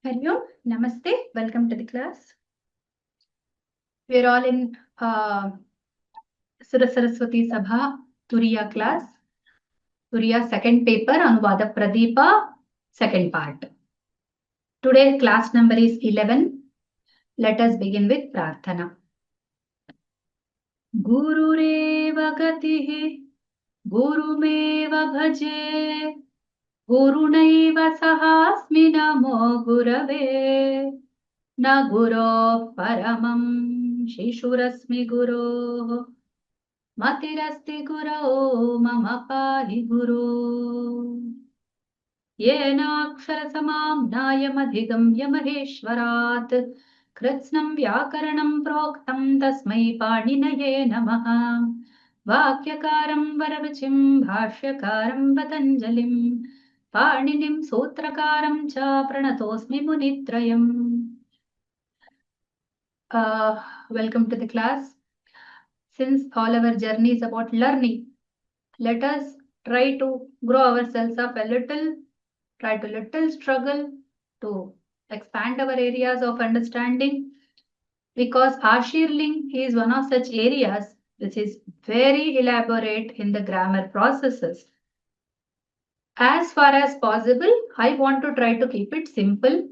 Hello, Namaste, welcome to the class. We are all in Usha Saraswati Sabha Turiya class. Turiya second paper, Anuvada Pradeepa, second part. Today class number is 11. Let us begin with Prarthana. Gurureva gatihi, gurumeva bhaje, gurunaiva sahasmi namo gurave. Na guro paramam shishurasmi guro matirasti guro mama pahi guro येनाक्षरसमां नायमधिगम्य महेश्वरात् कृत्स्नं व्याकरणं प्रोक्तं तस्मै पाणिनये नमः वाक्यकारं वररुचिं भाष्यकारं पतञ्जलिं पाणिनिं सूत्रकारं च प्रणतोऽस्मि मुनित्रयम्. Welcome to the class. Since all our journey is about learning, let us try to grow ourselves up a little, try to little struggle to expand our areas of understanding, because Ashirlin is one of such areas which is very elaborate in the grammar processes. As far as possible, I want to try to keep it simple.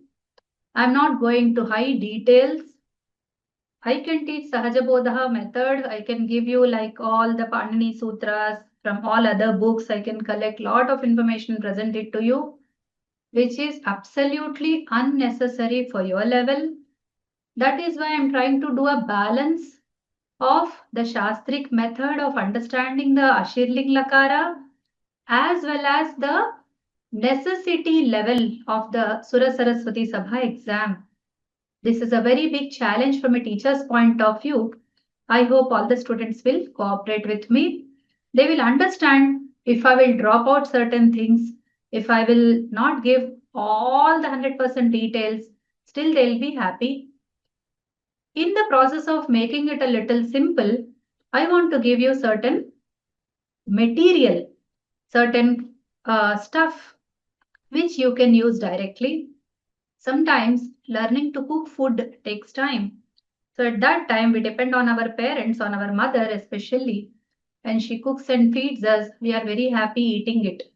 I'm not going to high details. I can teach Sahajabodha method. I can give you like all the Panini Sutras from all other books. I can collect lot of information, present it to you, which is absolutely unnecessary for your level. That is why I'm trying to do a balance of the Shastric method of understanding the Ashirling Lakara as well as the necessity level of the Sura Saraswati Sabha exam. This is a very big challenge from a teacher's point of view. I hope all the students will cooperate with me. They will understand if I will drop out certain things, if I will not give all the 100% details, still they'll be happy. In the process of making it a little simple, I want to give you certain material, certain stuff which you can use directly. Sometimes learning to cook food takes time. So at that time, we depend on our parents, on our mother especially. When she cooks and feeds us, we are very happy eating it.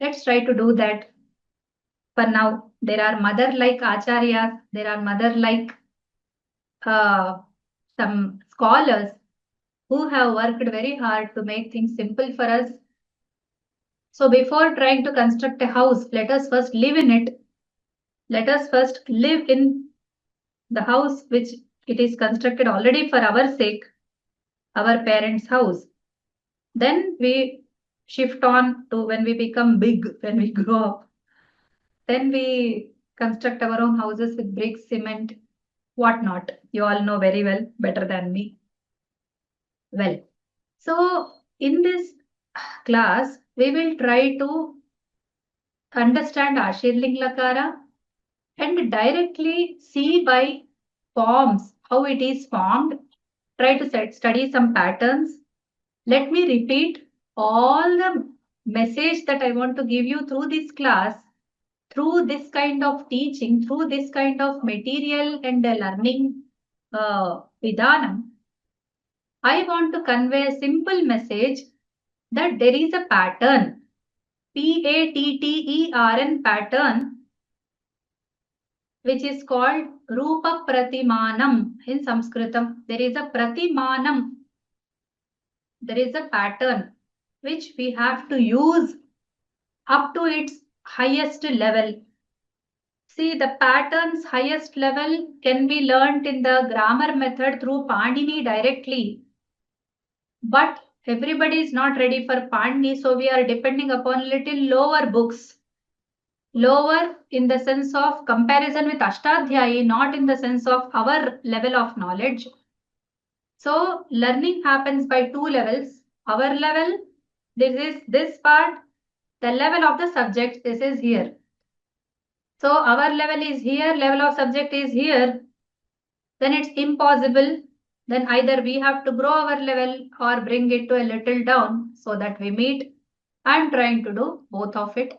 Let's try to do that. For now, there are mother-like acharyas, there are mother-like some scholars who have worked very hard to make things simple for us. So before trying to construct a house, let us first live in it. Let us first live in the house which it is constructed already for our sake, our parents' house. Then we shift on to when we become big, when we grow up. Then we construct our own houses with bricks, cement, whatnot. You all know very well, better than me. Well, so in this class, we will try to understand Ashirling Lakara and directly see by forms how it is formed. Try to study some patterns. Let me repeat all the message that I want to give you through this class, through this kind of teaching, through this kind of material and learning vidhanam. I want to convey a simple message that there is a pattern, P-A-T-T-E-R-N pattern, which is called Rupa Pratimanam in Sanskritam. There is a Pratimanam. There is a pattern which we have to use up to its highest level. See, the pattern's highest level can be learnt in the grammar method through Panini directly. But everybody is not ready for Panini, so we are depending upon little lower books. Lower in the sense of comparison with Ashtadhyayi, not in the sense of our level of knowledge. So learning happens by two levels. Our level, this is this part. The level of the subject, this is here. So our level is here, level of subject is here. Then it's impossible. Then either we have to grow our level or bring it to a little down so that we meet. I'm trying to do both of it.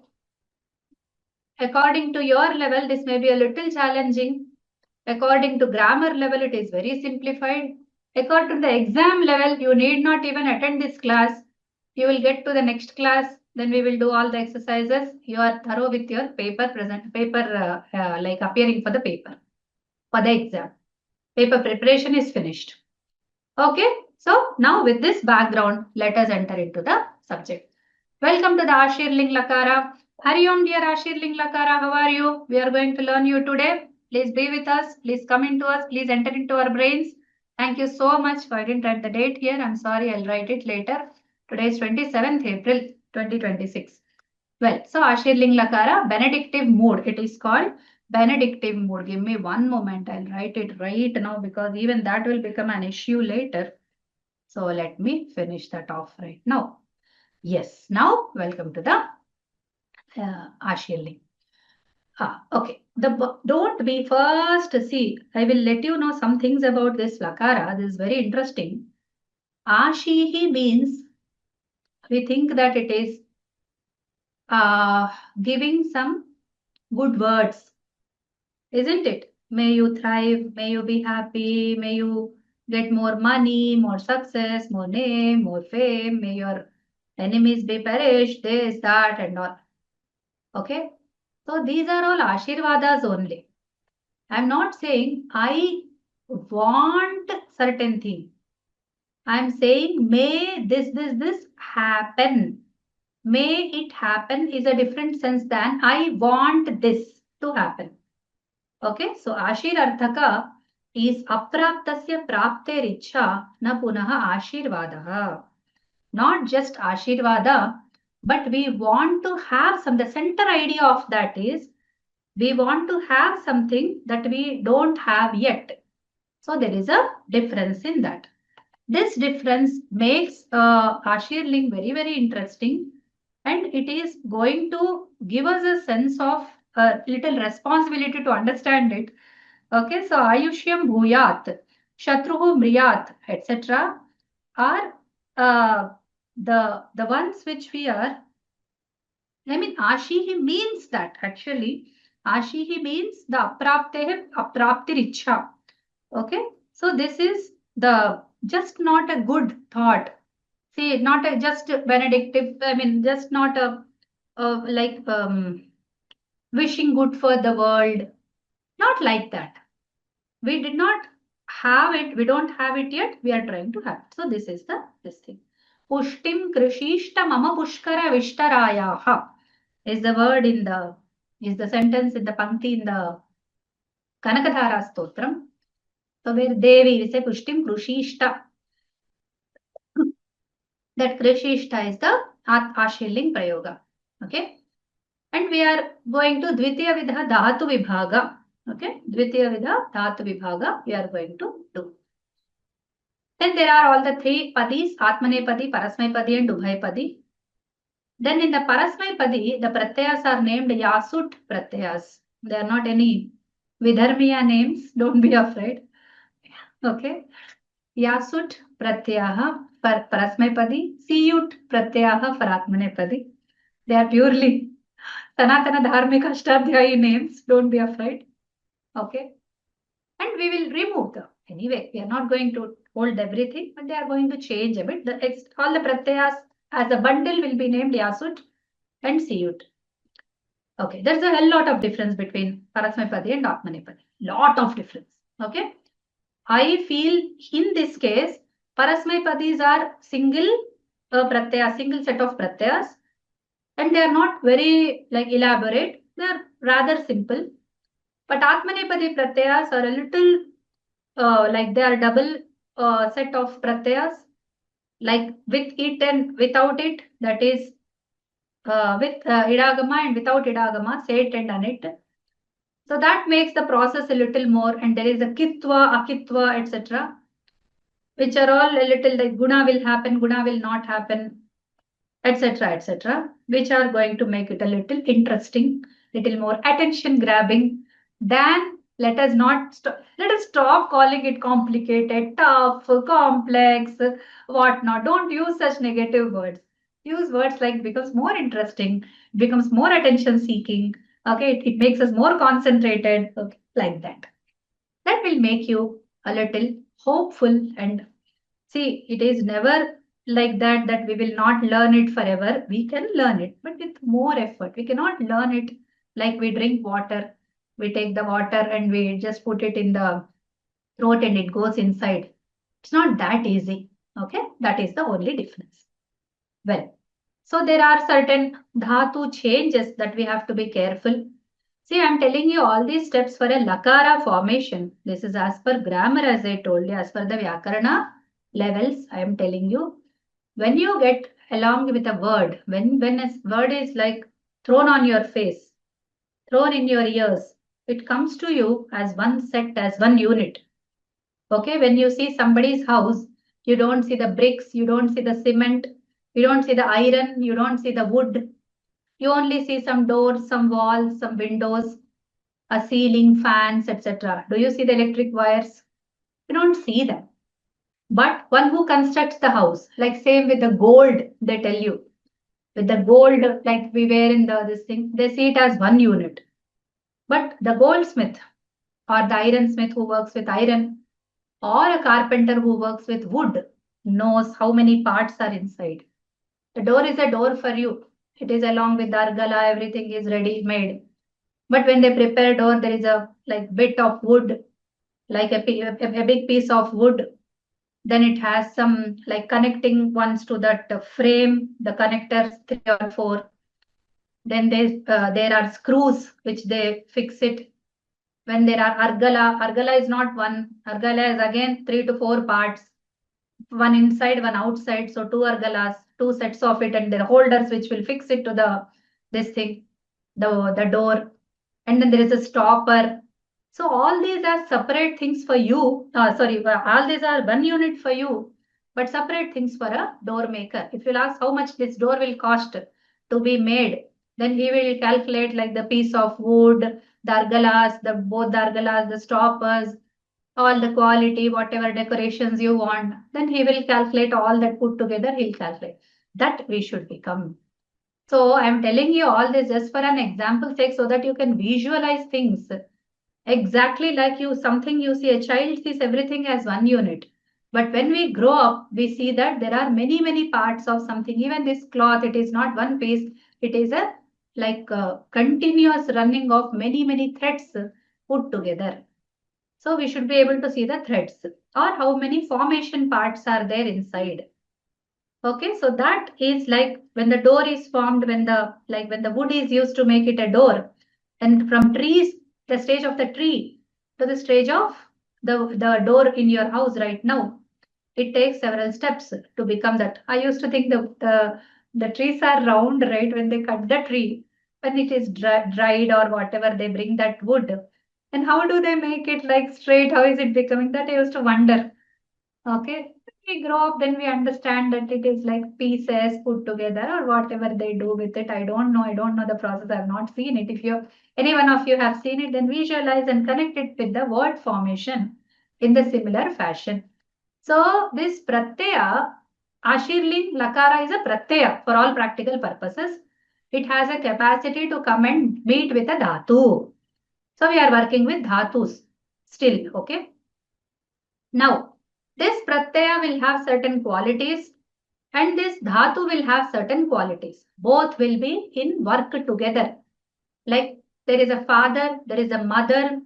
According to your level, this may be a little challenging. According to grammar level, it is very simplified. According to the exam level, you need not even attend this class. You will get to the next class. Then we will do all the exercises. You are thorough with your paper like appearing for the paper, for the exam. Paper preparation is finished. Okay. So now with this background, let us enter into the subject. Welcome to the Ashirlin Lakara. Hari Om, dear Ashirlin Lakara. How are you? We are going to learn you today. Please be with us. Please come into us. Please enter into our brains. Thank you so much. I didn't write the date here. I'm sorry. I'll write it later. Today is 27th April 2026. Well, so Ashirling Lakara, benedictive mood. It is called benedictive mood. Give me one moment. I'll write it right now because even that will become an issue later. So let me finish that off right now. Yes, now welcome to the Ashirling. Okay. Don't be first. See, I will let you know some things about this Lakara. This is very interesting. Ashihi means, we think that it is giving some good words, isn't it? May you thrive, may you be happy, may you get more money, more success, more name, more fame, may your enemies be perished, this, that, and all. Okay. So these are all Ashirvadas only. I'm not saying I want certain thing. I'm saying may this happen. May it happen is a different sense than I want this to happen. Okay, so Ashirarthaka is apraptasya praptericha na punaha Ashirvadaha. Not just Ashirvada, but we want to have the center idea of that is we want to have something that we don't have yet. So there is a difference in that. This difference makes Ashirling very, very interesting, and it is going to give us a sense of a little responsibility to understand it. Okay, so Ayushyam Bhuyat, Shatruhu Mriyat, etc. are the ones which we are. I mean, Ashihi means that actually. Ashihi means the apraptiricha. Okay, so this is the just not a good thought. See, not a just benedictive, I mean, just not a like wishing good for the world. Not like that. We did not have it. We don't have it yet. We are trying to have it. So this is this thing. Pushtim krishishta mama pushkara vishtarayaha is the word is the sentence in the pankti in the Kanakadhara Stotram. So where Devi, we say Pushtim Krushishta. That Krishishta is the Ashirling Prayoga. Okay. And we are going to Dvitiya Vidha Dhatu Vibhaga. Okay. Dvitiya Vidha Dhatu Vibhaga we are going to do. Then there are all the three Padis, Atmanepadi, Parasmaipadi and Ubhayapadi. Then in the Parasmaipadi, the Pratyas are named Yasut Pratyas. They are not any Vidharmiya names. Don't be afraid. Okay. Yasut Pratyaha for Parasmaipadi, Siyut Pratyaha for Atmanepadi. They are purely Sanatana Dharmika Ashtadhyayi names. Don't be afraid. Okay. And we will remove them. Anyway, we are not going to hold everything, but they are going to change a bit. All the Pratyas as a bundle will be named Yasut and Siyut. Okay. There's a hell lot of difference between Parasmaipadi and Atmanepadi. Lot of difference. Okay. I feel in this case, Parasmaipadis are single pratyas, single set of pratyas, and they are not very like elaborate. They are rather simple. But Atmanepadi pratyas are a little like they are double set of pratyas, like with it and without it. That is with idagama and without idagama, set and unit. So that makes the process a little more, and there is a kitva, akitva, etc., which are all a little like guna will happen, guna will not happen, etc., which are going to make it a little interesting, little more attention grabbing. Then let us stop calling it complicated, tough, complex, whatnot. Don't use such negative words. Use words like becomes more interesting, becomes more attention seeking, Okay, it makes us more concentrated, okay, like that. That will make you a little hopeful. And see, it is never like that we will not learn it forever. We can learn it, but with more effort. We cannot learn it like we drink water. We take the water and we just put it in the throat and it goes inside. It's not that easy. Okay, that is the only difference. Well, so there are certain dhatu changes that we have to be careful. See, I'm telling you all these steps for a lakara formation. This is as per grammar, as I told you, as per the vyakarana levels. I am telling you. When you get along with a word, when a word is like thrown on your face, thrown in your ears, it comes to you as one set, as one unit. Okay, when you see somebody's house, you don't see the bricks, you don't see the cement, you don't see the iron, you don't see the wood. You only see some doors, some walls, some windows, a ceiling, fans, etc. Do you see the electric wires? You don't see them. But one who constructs the house, like same with the gold, they tell you, with the gold, like we wear in this thing, they see it as one unit. But the goldsmith or the ironsmith who works with iron or a carpenter who works with wood knows how many parts are inside. The door is a door for you. It is along with the argala, everything is ready made. But when they prepare door, there is a like bit of wood, like a big piece of wood. Then it has some like connecting ones to that frame, the connectors, 3 or 4. Then there are screws which they fix it. When there are argala is not one. Argala is again 3 to 4 parts. One inside, one outside. So 2 argalas, 2 sets of it, and the holders which will fix it to the this thing, the door. And then there is a stopper. So all these are separate things for you. All these are one unit for you, but separate things for a door maker. If you'll ask how much this door will cost to be made, then he will calculate like the piece of wood, the argalas, both the argalas, the stoppers, all the quality, whatever decorations you want. Then he will calculate all that put together. He'll calculate that we should become. So I'm telling you all this just for an example sake so that you can visualize things. Exactly like something you see, a child sees everything as one unit. But when we grow up, we see that there are many, many parts of something. Even this cloth, it is not one piece. It is a continuous running of many, many threads put together. So we should be able to see the threads or how many formation parts are there inside. Okay, so that is like when the door is formed, when the wood is used to make it a door, and from trees, the stage of the tree to the stage of the door in your house right now, it takes several steps to become that. I used to think the trees are round, right? When they cut the tree, when it is dried or whatever, they bring that wood. And how do they make it like straight? How is it becoming? That I used to wonder. Okay. When we grow up, then we understand that it is like pieces put together or whatever they do with it. I don't know. I don't know the process. I've not seen it. If any one of you have seen it, then visualize and connect it with the word formation in the similar fashion. So this pratyaya, Ashirlin Lakara is a pratyaya for all practical purposes. It has a capacity to come and meet with a dhatu. So we are working with dhatus still, okay? Now, this pratyaya will have certain qualities and this dhatu will have certain qualities. Both will be in work together. Like there is a father, there is a mother,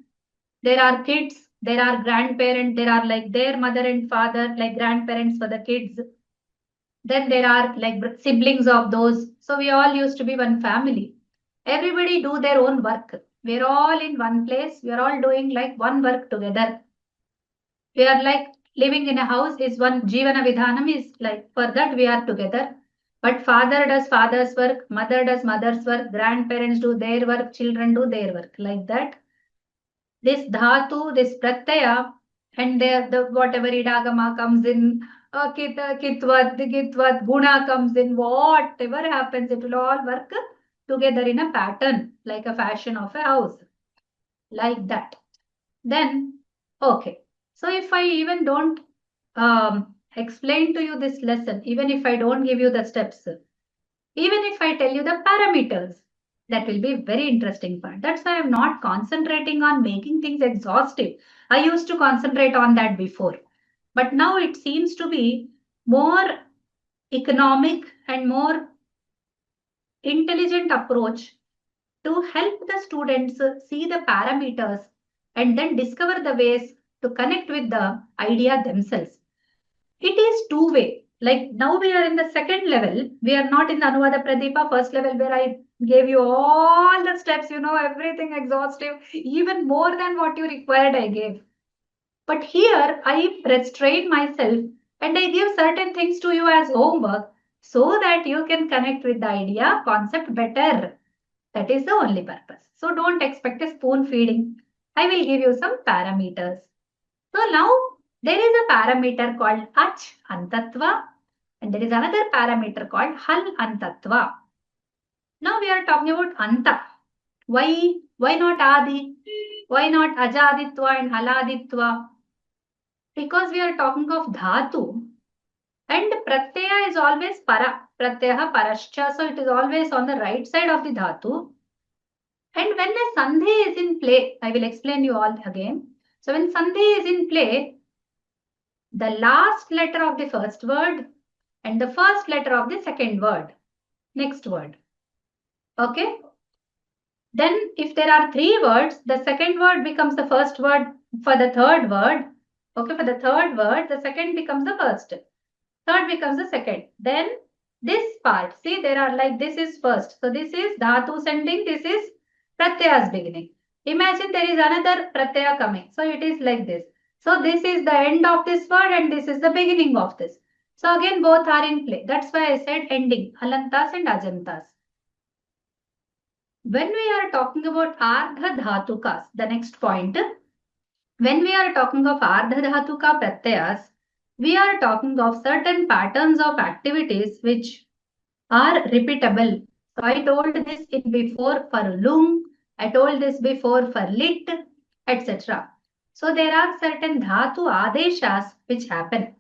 there are kids, there are grandparents, there are like their mother and father, like grandparents for the kids. Then there are like siblings of those. So we all used to be one family. Everybody do their own work. We're all in one place. We're all doing like one work together. We are like living in a house is one Jivana Vidhanam is like for that we are together. But father does father's work, mother does mother's work, grandparents do their work, children do their work. Like that. This dhatu, this pratyaya, and there the whatever idagama comes in, kitvat, guna comes in, whatever happens, it will all work together in a pattern, like a fashion of a house. Like that. Then, okay. So if I even don't explain to you this lesson, even if I don't give you the steps, even if I tell you the parameters, That will be very interesting part. That's why I'm not concentrating on making things exhaustive. I used to concentrate on that before. But now it seems to be more economic and more intelligent approach to help the students see the parameters and then discover the ways to connect with the idea themselves. It is two-way. Like now we are in the second level. We are not in the Anuvada Pradeepa first level where I gave you all the steps, everything exhaustive, even more than what you required I gave. But here I restrain myself and I give certain things to you as homework so that you can connect with the idea concept better. That is the only purpose. So don't expect a spoon feeding. I will give you some parameters. So now there is a parameter called ach antatva and there is another parameter called hal antatva. Now we are talking about anta. Why not adi? Why not ajaditva and haladitva? Because we are talking of dhatu and pratyaya is always para. Pratyaya parascha. So it is always on the right side of the dhatu. And when a sandhi is in play, I will explain you all again. So when sandhi is in play, the last letter of the first word and the first letter of the second word. Next word. Okay. Then if there are three words, the second word becomes the first word for the third word. Okay, for the third word, the second becomes the first. Third becomes the second. Then this part, see there are like this is first. So this is dhatu sending, this is pratyaya's beginning. Imagine there is another pratyaya coming. So it is like this. So this is the end of this word and this is the beginning of this. So again both are in play. That's why I said ending, halantas and ajantas. When we are talking about ardha dhatukas, the next point, when we are talking of ardha dhatuka pratyayas, we are talking of certain patterns of activities which are repeatable. So I told this in before for lung, I told this before for lit, etc. So there are certain dhatu adeshas which happen.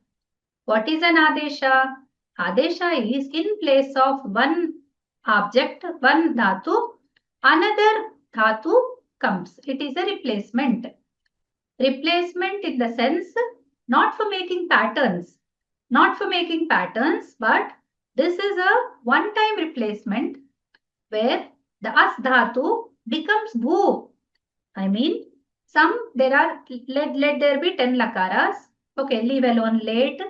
What is an adesha? Adesha is in place of one object, one dhatu, another dhatu comes. It is a replacement. Replacement in the sense not for making patterns, but this is a one-time replacement where the as dhatu becomes bhu. I mean, let there be 10 lakaras. Okay, leave alone late.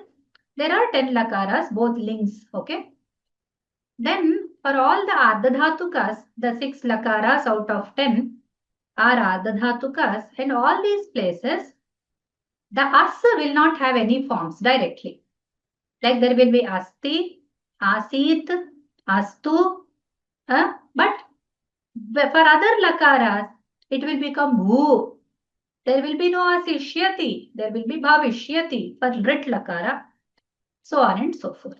There are 10 lakaras, both links. Okay. Then for all the ardhadhatukas, the 6 lakaras out of 10 are ardhadhatukas, and all these places, the as will not have any forms directly. Like there will be asti, asit, astu, but for other lakaras, it will become bhu. There will be no asishyati, there will be bhavishyati for rit lakara, so on and so forth.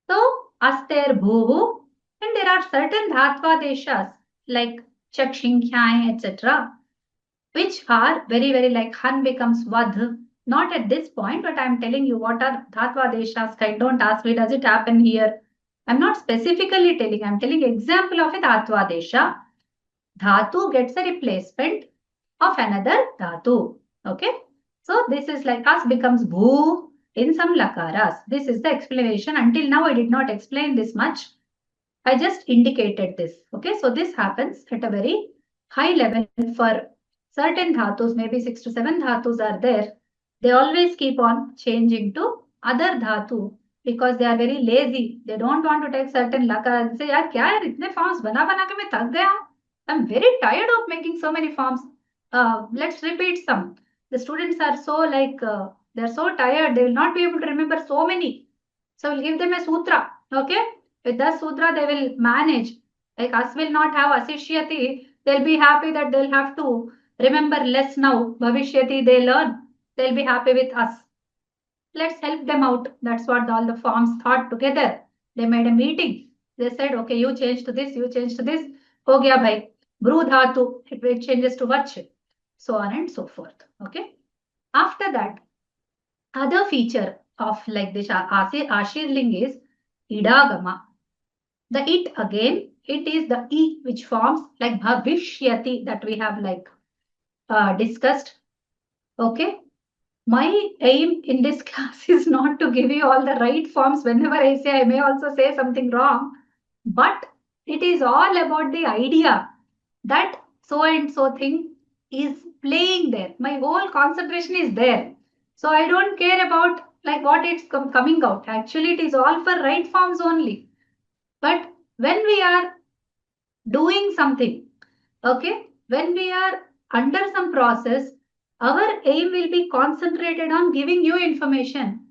So, aster bhuhu, and there are certain dhatva deshas like chakshinkhyaye, etc., which are very, very like han becomes vadh. Not at this point, but I'm telling you what are dhatva deshas. Don't ask me, does it happen here? I'm not specifically telling, I'm telling example of a dhatva desha. Dhatu gets a replacement of another dhatu. Okay. So this is like as becomes bhu in some lakaras. This is the explanation. Until now, I did not explain this much. I just indicated this. Okay. So this happens at a very high level for certain dhatus. Maybe 6 to 7 dhatus are there. They always keep on changing to other dhatu because they are very lazy. They don't want to take certain lakaras and say, yaar, kya yaar, itne forms bana ke main thak gaya hu. I'm very tired of making so many forms. Let's repeat some. The students are so like, they're so tired. They will not be able to remember so many. So we'll give them a sutra. Okay. With that sutra, they will manage. Like us will not have asishyati. They'll be happy that they'll have to remember less now. Bhavishyati, they learn. They'll be happy with us. Let's help them out. That's what all the forms thought together. They made a meeting. They said, okay, you change to this, you change to this. Ho gaya bhai. Bru dhatu, it changes to vach. So on and so forth. Okay. After that, other feature of like this Ashirling is idagama. The it again, it is the E which forms like bhavishyati that we have like discussed. Okay. My aim in this class is not to give you all the right forms. Whenever I say, I may also say something wrong, but it is all about the idea that so and so thing is playing there. My whole concentration is there. So I don't care about like what it's coming out. Actually, it is all for right forms only. But when we are doing something, okay, when we are under some process, our aim will be concentrated on giving you information.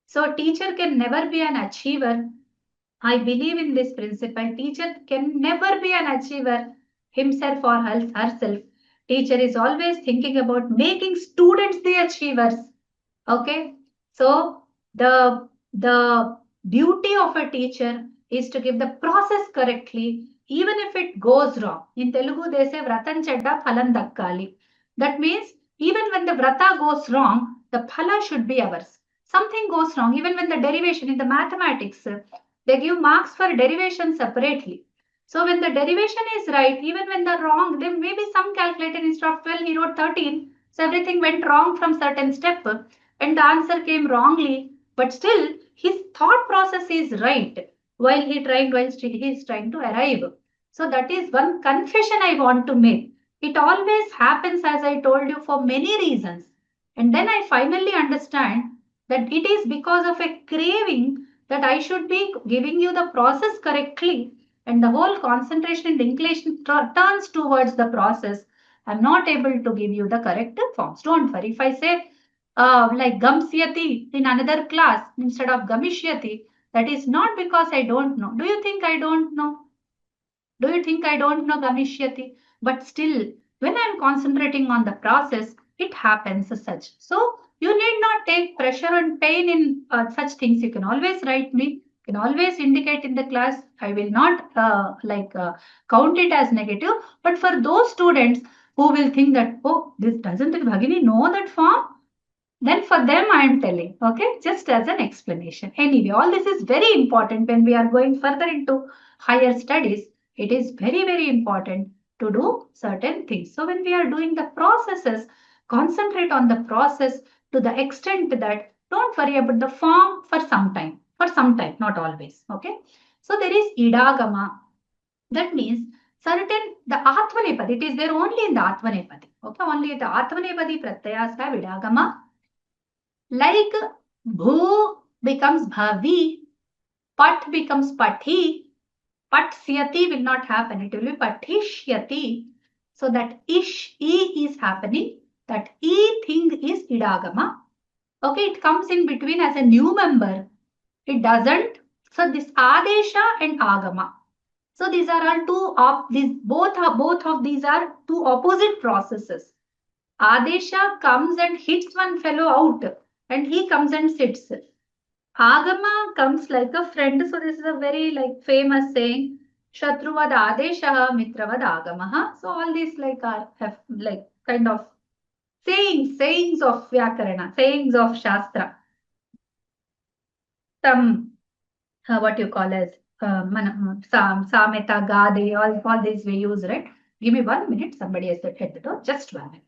So teacher can never be an achiever. I believe in this principle. Teacher can never be an achiever himself or herself. Teacher is always thinking about making students the achievers. Okay. So the beauty of a teacher is to give the process correctly, even if it goes wrong. In Telugu, they say Vratam Chedda Phalam Dakkali. That means even when the Vrata goes wrong, the Phala should be ours. Something goes wrong, even when the derivation in the mathematics, they give marks for derivation separately. So when the derivation is right, even when the wrong, there may be some calculated instead of 12, he wrote 13. So everything went wrong from certain step and the answer came wrongly, but still his thought process is right while he is trying to arrive. So that is one confession I want to make. It always happens, as I told you, for many reasons. And then I finally understand that it is because of a craving that I should be giving you the process correctly, and the whole concentration and inclination turns towards the process. I'm not able to give you the correct forms. Don't worry. If I say like gamsyati in another class instead of gamishyati, that is not because I don't know. Do you think I don't know? Do you think I don't know Gamishyati? But still, when I'm concentrating on the process, it happens as such. So you need not take pressure and pain in such things. You can always write me. You can always indicate in the class. I will not count it as negative. But for those students who will think that, oh, this doesn't Bhagini know that form? Then for them, I am telling, okay, just as an explanation. Anyway, all this is very important when we are going further into higher studies. It is very, very important to do certain things. So when we are doing the processes, concentrate on the process to the extent that don't worry about the form for some time, not always. Okay. So there is idagama. That means certain the Atmanepadi, it is there only in the Atmanepadi. Okay, only the Atmanepadi pratyayas have idagama. Like bhu becomes bhavi, pat becomes pathi, patsyati will not happen. It will be patishyati. So that e is happening. That e thing is idagama. Okay, it comes in between as a new member. It doesn't. So this adesha and agama. So these are all two of these both of these are two opposite processes. Adesha comes and hits one fellow out and he comes and sits. Agama comes like a friend. So this is a very like famous saying. Shatruvad Adeshaha Mitravad Agamaha. So all these like are have like kind of sayings of Vyakarana, sayings of Shastra. Some what you call as Sameta, Gade, all these we use, right? Give me 1 minute. Somebody has hit the door. Just 1 minute.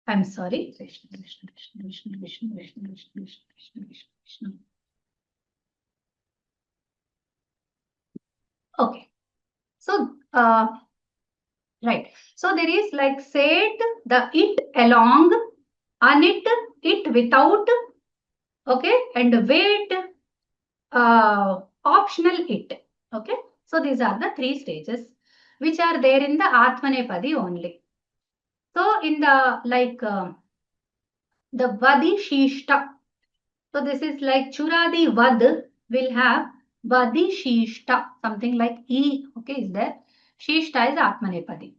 I'm sorry. Okay. So, right. So there is like said, the it along, unit, it without, okay, and wait, optional it. Okay. So these are the three stages which are there in the Atmanepadi only. So in the like the Vadi Shishta. So this is like Churadi Vad will have Vadi Shishta, something like E, okay, is there. Shishta is Atmanepadi.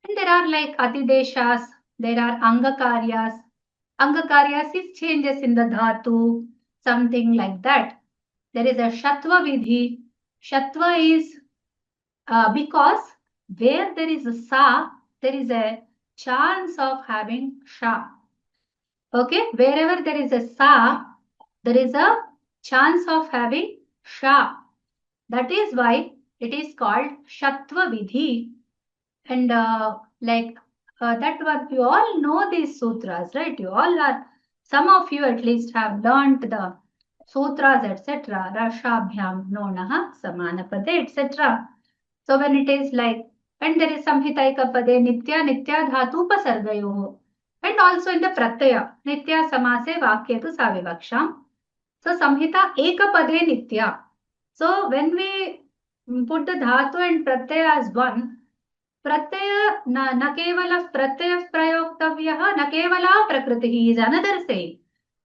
And there are like Atideshas, there are Angakaryas. Angakaryasis changes in the dhatu, something like that. There is a Shatva Vidhi. Shatva is because where there is a Sa, there is a chance of having Sha. Okay, wherever there is a Sa, there is a chance of having Sha. That is why it is called Shatva Vidhi. And that one, you all know these sutras, right? You all are, some of you at least have learnt the sutras, etc. Rashabhyam, Nonaha, Samanapade, etc. So when it is like, and there is Samhitaikapade, Nitya, Nitya Dhatu Upasargayoho. And also in the Pratyaya, Nitya Samase Vakyetu Savivaksham. So Samhita Ekapade Nitya. So when we put the Dhatu and Pratyaya as one, Pratyaya na kevala pratyaya prayoktavyaha na kevala prakritihi is another saying.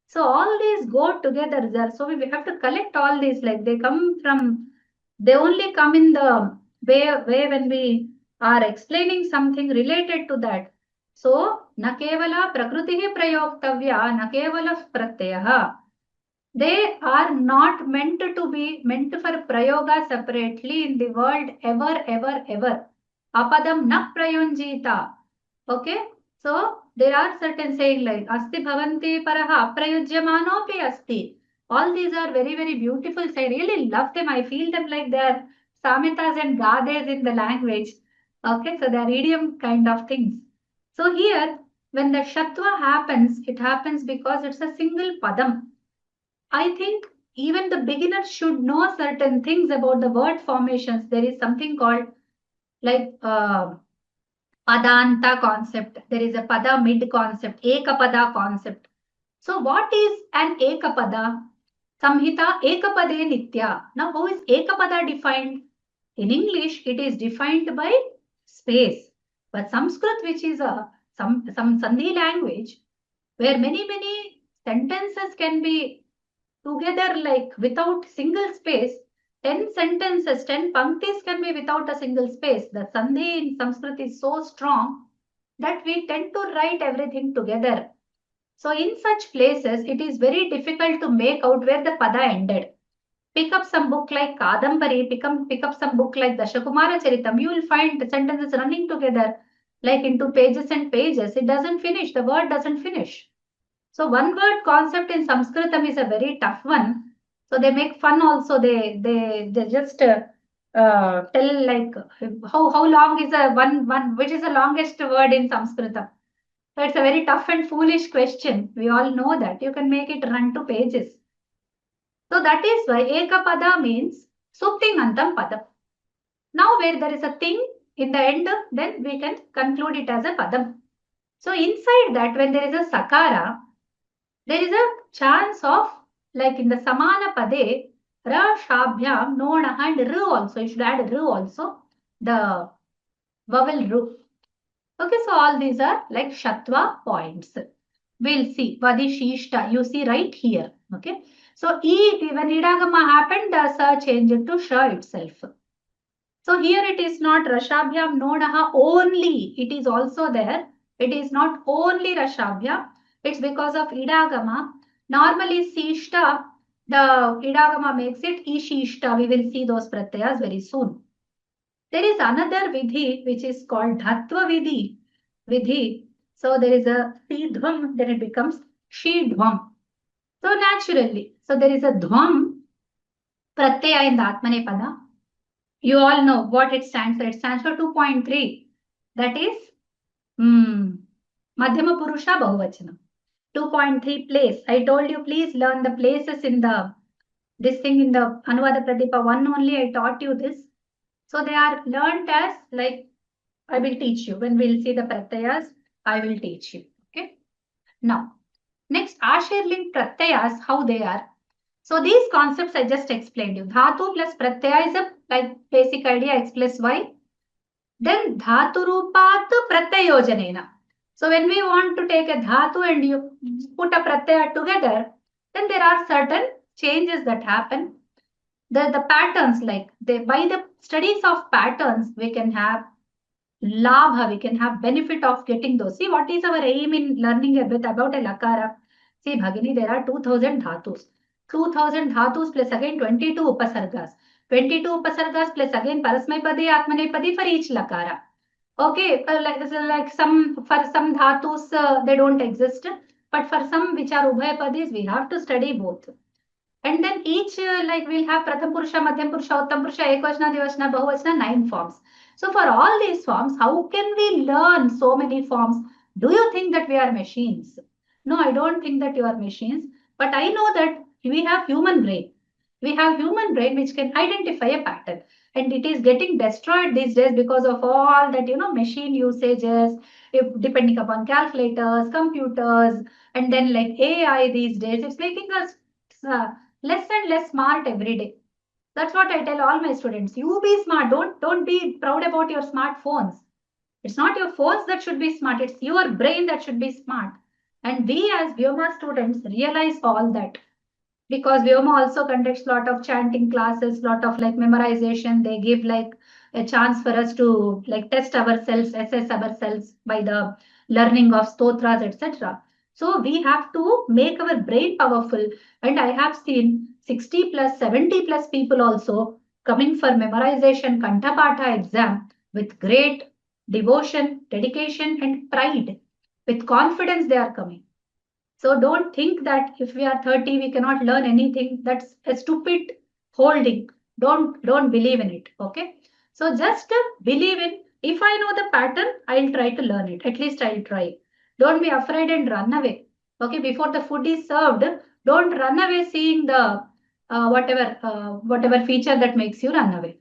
So all these go together there. So we have to collect all these, like they come from, they only come in the way when we are explaining something related to that. So na kevala prakritihi prayoktavya na kevala pratyaha. They are not meant to be meant for prayoga separately in the world ever, ever, ever. Apadam na prayunjita. Okay. So there are certain saying like asti bhavanti paraha aprayujyamanopi asti. All these are very, very beautiful. I really love them. I feel them like they are samitas and gades in the language. Okay. So they are idiom kind of things. So here, when the shatva happens, it happens because it's a single padam. I think even the beginners should know certain things about the word formations. There is something called like Padanta concept. There is a Pada mid concept, Ekapada concept. So what is an Ekapada? Samhita Ekapade Nitya. Now how is Ekapada defined? In English, it is defined by space. But Sanskrit, which is some Sandhi language, where many sentences can be together like without single space, 10 sentences, 10 panktis can be without a single space. The Sandhi in Sanskrit is so strong that we tend to write everything together. So in such places, it is very difficult to make out where the pada ended. Pick up some book like Kadambari, pick up some book like Dashakumara Charitam, you will find the sentences running together like into pages and pages. It doesn't finish, the word doesn't finish. So one word concept in Sanskritam is a very tough one. So they make fun also. They just tell like how long is a one which is the longest word in Sanskritam. So it's a very tough and foolish question. We all know that. You can make it run to pages. So that is why Ekapada means Suptingantam Padam. Now where there is a thing in the end, then we can conclude it as a Padam. So inside that, when there is a Sakara, there is a chance of, like in the Samana Pade, Ra, Shabhyam, Nona, and Ru also. You should add Ru also, the vowel Ru. Okay, so all these are like Shatva points. We'll see. Vadishishta, you see right here. Okay, so when Idagama happened, the Sa changed to Sha itself. So here it is not Rashabhyam, Nonaha only. It is also there. It is not only Rashabhyam. It's because of Idagama. Normally, Sishta, the Idagama makes it Ishishta. We will see those pratyayas very soon. There is another Vidhi which is called Dhatva Vidhi. So there is a Sidhvam, then it becomes Shidhvam. So naturally, so there is a Dhvam pratyaya in the Atmanepada. You all know what it stands for. It stands for 2.3. That is Madhyama Purusha Bahuvachana. 2.3 place. I told you please learn the places in this thing in the Anuvada Pradeepa-1 only. I taught you this. So they are learned as like, I will teach you. When we'll see the pratyayas, I will teach you. Okay. Now, next Ashirlin pratyayas, how they are. So these concepts I just explained you. Dhatu plus pratyaya is a like basic idea, X plus Y. Then dhatu rupat pratyayojanena. So when we want to take a dhatu and you put a pratyaya together, then there are certain changes that happen. The patterns, like by the studies of patterns, we can have labha, we can have benefit of getting those. See, what is our aim in learning a bit about a lakara? See, Bhagini, there are 2000 dhatus. 2000 dhatus plus again 22 upasargas. 22 upasargas plus again parasmaipadi, atmanepadi for each lakara. Okay, like some, for some dhatus, they don't exist. But for some which are ubhayapadis, we have to study both. And then each, like we'll have Pratham Purusha, Madhyam Purusha, Uttam Purusha, Ekvachana, Dvivachana, Bahuvachana, 9 forms. So for all these forms, how can we learn so many forms? Do you think that we are machines? No, I don't think that you are machines. But I know that we have human brain. We have human brain which can identify a pattern. And it is getting destroyed these days because of all that, machine usages, if, depending upon calculators, computers, and then like AI these days, it's making us less and less smart every day. That's what I tell all my students. You be smart. Don't be proud about your smartphones. It's not your phones that should be smart. It's your brain that should be smart. And we as Vyoma students realize all that, because Vyoma also conducts a lot of chanting classes, lot of like memorization. They give like a chance for us to like test ourselves, assess ourselves by the learning of stotras, etc. So we have to make our brain powerful. And I have seen 60 plus, 70 plus people also coming for memorization Kantapatha exam with great devotion, dedication, and pride. With confidence, they are coming. So don't think that if we are 30, we cannot learn anything. That's a stupid holding. Don't believe in it. Okay. So just believe in, if I know the pattern, I'll try to learn it. At least I'll try. Don't be afraid and run away. Okay. Before the food is served, don't run away seeing the whatever feature that makes you run away.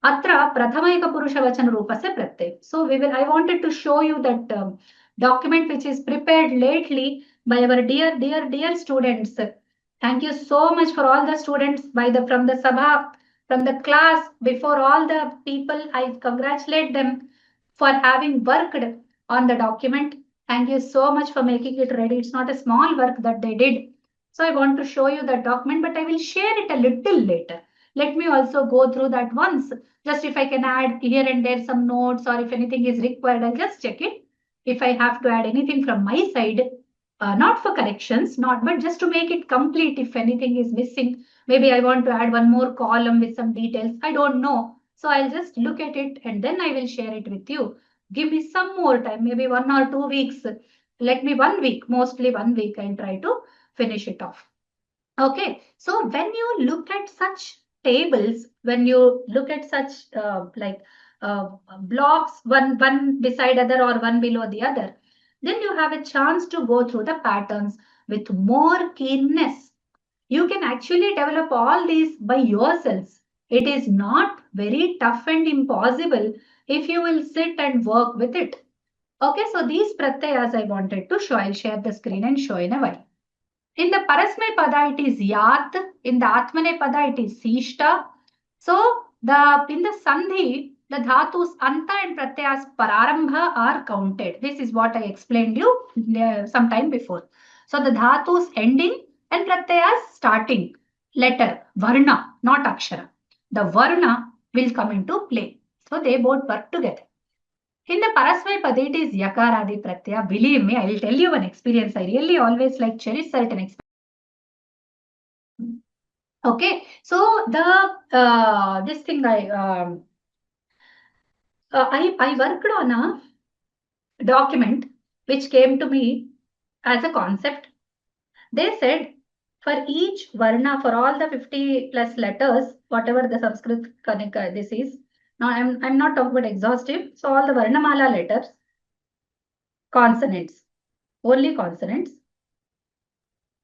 Atra Prathamaika-Purusha-Vachana-Rupasya Pratyay. So I wanted to show you that document which is prepared lately by our dear students. Thank you so much for all the students from the Sabha, from the class, before all the people. I congratulate them for having worked on the document. Thank you so much for making it ready. It's not a small work that they did. So I want to show you the document, but I will share it a little later. Let me also go through that once. Just if I can add here and there some notes, or if anything is required, I'll just check it. If I have to add anything from my side, not for corrections, but just to make it complete. If anything is missing, maybe I want to add one more column with some details. I don't know. So I'll just look at it and then I will share it with you. Give me some more time, maybe 1 or 2 weeks. Let me 1 week, mostly 1 week, I'll try to finish it off. Okay, so when you look at such tables, when you look at such blocks, one beside other or one below the other, then you have a chance to go through the patterns with more keenness. You can actually develop all these by yourselves. It is not very tough and impossible if you will sit and work with it. Okay, so these pratyayas I wanted to show. I'll share the screen and show in a while. In the Parasmay Pada, it is Yat. In the Atmane Pada, it is Sishta. So, in the Sandhi, the Dhatus Anta and Pratyas Pararambha are counted. This is what I explained you some time before. So, the Dhatus ending and Pratyas starting. Letter, Varna, not Akshara. The Varna will come into play. So, they both work together. In the Parasmay Pada, it is Yakaradi Pratyaya. Believe me, I will tell you one experience. I really always like cherish certain experiences. Okay, so this thing I worked on a document which came to me as a concept. They said for each varna, for all the 50 plus letters, whatever the Sanskrit this is. Now I'm not talking about exhaustive. So all the varnamala letters, consonants, only consonants.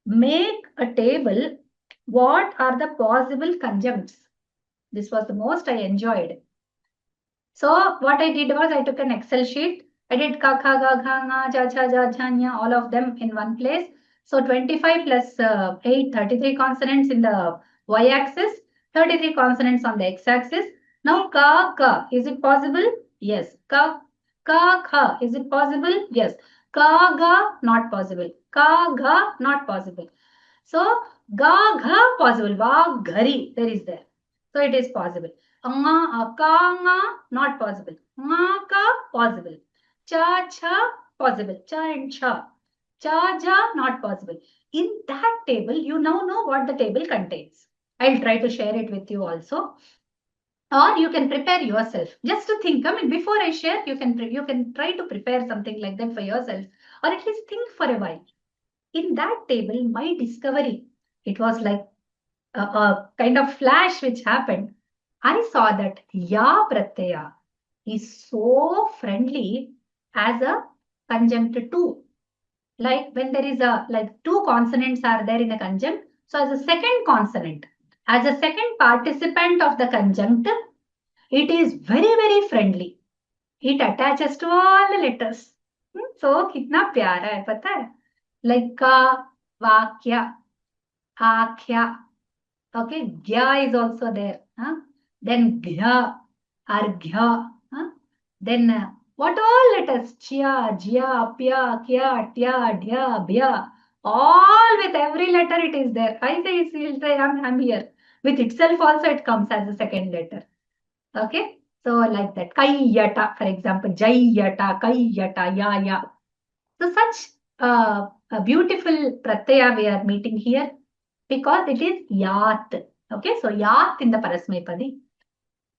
Make a table. What are the possible conjuncts? This was the most I enjoyed. So what I did was I took an Excel sheet. I did ka, kha, ga, gha, nga, cha, cha, ja, cha, nya, all of them in one place. So 25 plus 8, 33 consonants in the y-axis, 33 consonants on the x-axis. Now ka, ka, is it possible? Yes. Ka, kha, is it possible? Yes. Ka, ga, not possible. Ka, ga, not possible. So ga, gha, possible. Va, ghari, there is there. So it is possible. Anga, ka, nga, not possible. ka possible. Cha, cha, possible. Cha and cha. Cha, ja, not possible. In that table, you now know what the table contains. I'll try to share it with you also. Or you can prepare yourself. Just to think, I mean, before I share, you can try to prepare something like that for yourself. Or at least think for a while. In that table, my discovery, it was like a kind of flash which happened. I saw that ya pratyaya is so friendly as a conjunct two. Like when there is a, like two consonants are there in a conjunct. So as a second consonant, as a second participant of the conjunct, it is very, very friendly. It attaches to all the letters. So कितना प्यारा है पता है? Like का, वाक्या, आख्या. Okay, gya is also there. Then gya, arghya. Then what all letters? Chia, jya, pya, kya, tya, dhya, bhya. All with every letter it is there. I say, he'll say, I'm here. With itself also it comes as a second letter. Okay, so like that. Kaiyata, for example, jayata, kaiyata, ya, ya. So such a beautiful pratyaya we are meeting here because it is yat. Okay, so yat in the Parasmaipadi.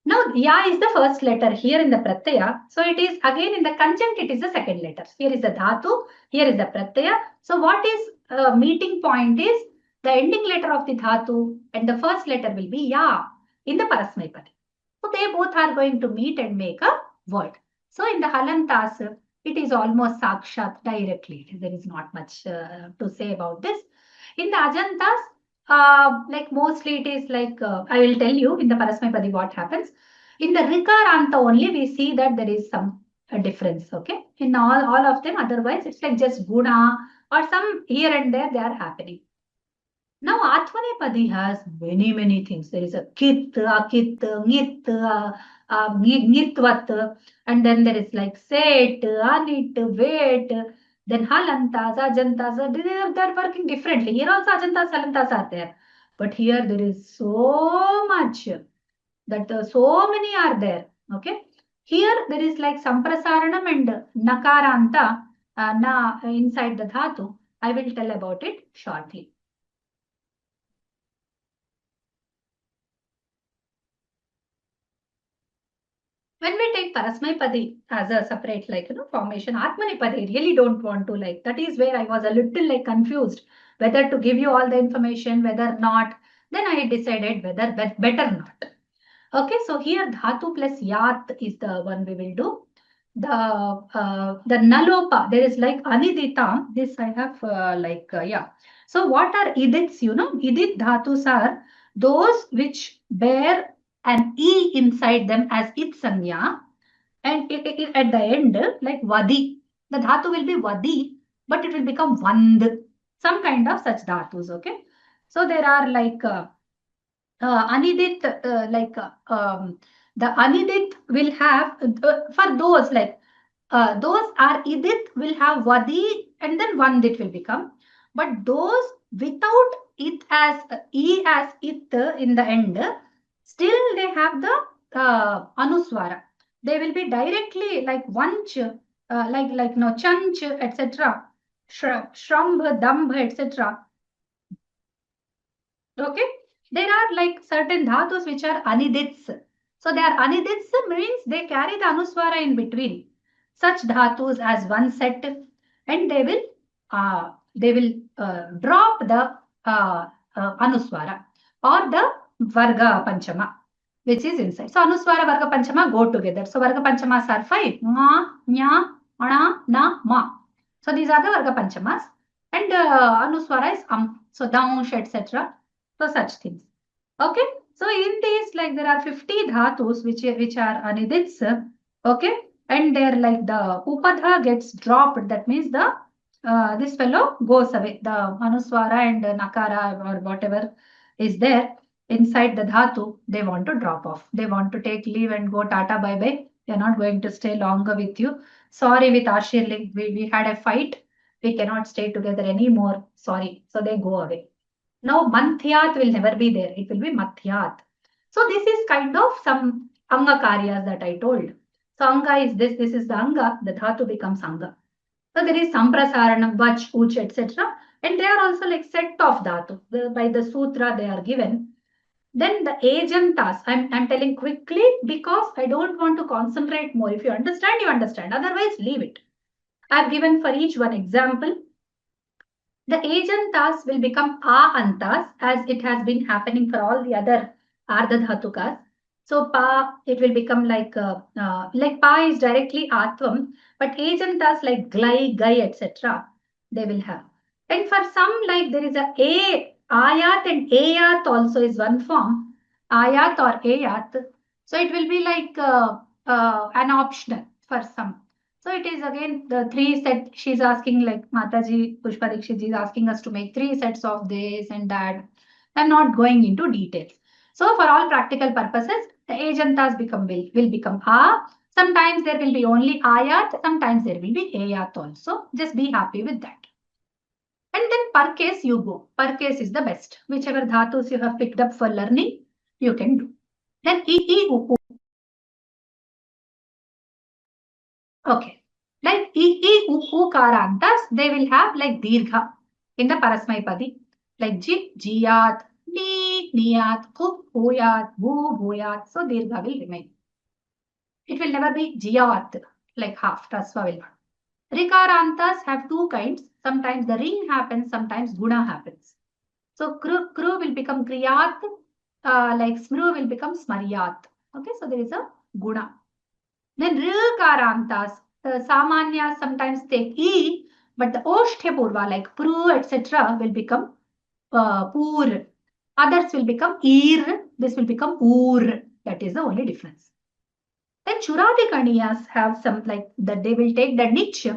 Now, ya is the first letter here in the pratyaya. So it is again in the conjunct, it is the second letter. Here is the dhatu, here is the pratyaya. So what is meeting point is the ending letter of the dhatu and the first letter will be ya in the Parasmaipadi. So they both are going to meet and make a word. So in the Halantas, it is almost sakshat directly. There is not much to say about this. In the Ajantas, like mostly it is like, I will tell you in the Parasmaipadi what happens. In the Rikaranta only we see that there is some difference, okay? In all of them, otherwise it's like just guna or some here and there they are happening. Now Atmanepadi has many, many things. There is a kit, akit, ngit, ngitvat, and then there is like set, anit, wait, then halantas, ajantas, they're working differently. Here also ajantas, halantas are there. But here there is so much that so many are there. Okay. Here there is like samprasaranam and nakaranta na inside the dhatu. I will tell about it shortly. When we take Parasmaipadi as a separate, like, formation, Atmanipadi, really don't want to, like, that is where I was a little, like, confused whether to give you all the information, whether not. Then I decided whether better not. Okay, so here Dhatu plus Yat is the one we will do. The Nalopa, there is like Anidita. This I have, yeah. So what are idits, Idit Dhatus are those which bear an E inside them as it sanya, and at the end, like Vadi, the Dhatu will be Vadi, but it will become Vand, some kind of such Dhatus, okay? So there are like Anidit, the Anidit will have, for those like, those are idit will have Vadi and then Vandit will become. But those without it as E as it in the end, still they have the Anuswara. They will be directly like Vanch, like no Chanch, etc. Shrambh, Dambh, etc. Okay. There are like certain dhatus which are anidits. So they are anidits means they carry the anuswara in between. Such dhatus as one set, and they will drop the anuswara or the varga panchama which is inside. So anuswara varga panchama go together. So varga panchamas are five: ma, nya, ana, na, ma. So these are the varga panchamas, and anuswara is so dansh, etc. So such things. Okay. So in these, like there are 50 dhatus which are anidits. Okay. And they're like the upadha gets dropped. That means the this fellow goes away. The anuswara and nakara or whatever is there inside the dhatu, they want to drop off. They want to take leave and go tata bye bye. They're not going to stay longer with you. Sorry, with Ashirlin, we had a fight. We cannot stay together anymore. Sorry. So they go away. Now, Manthyat will never be there. It will be Mathyat. So this is kind of some Anga Karyas that I told. So anga is this is the anga, the dhatu becomes anga. So there is samprasaranam, vach, uch, etc. And they are also like set of dhatu. By the sutra they are given. Then the ajantas, I'm telling quickly because I don't want to concentrate more. If you understand, you understand. Otherwise, leave it. I've given for each one example. The ajantas will become a-antas as it has been happening for all the other ardha-dhatukas. So pa, it will become like pa is directly atvam, but ajantas like glai, gai, etc. they will have. And for some, like there is ayat and ayat also is one form, ayat or ayat. So it will be like an optional for some. So it is again the three set. She's asking like Mataji Pushpa Dikshit is asking us to make three sets of this and that. I'm not going into details. So for all practical purposes, the ajantas will become a. Sometimes there will be only ayat. Sometimes there will be ayat also. Just be happy with that. And then per case you go. Per case is the best. Whichever dhatus you have picked up for learning, you can do. Then u. Okay. Like ukarantas, they will have like dirgha in the parasmaipadi. Like ji, jiyat, ni, niyat, huyat, bhuyat. So dirgha will remain. It will never be jiyat, like half, tasva will not. Rikarantas have two kinds. Sometimes the ring happens, sometimes guna happens. So kru will become kriyat, like smru will become smaryat. Okay, so there is a guna. Then rikarantas, samanya sometimes take e, but the oshtya purva like pru etc. will become pur. Others will become ir. This will become ur. That is the only difference. Then Churadikaniyas have some like that they will take the niche.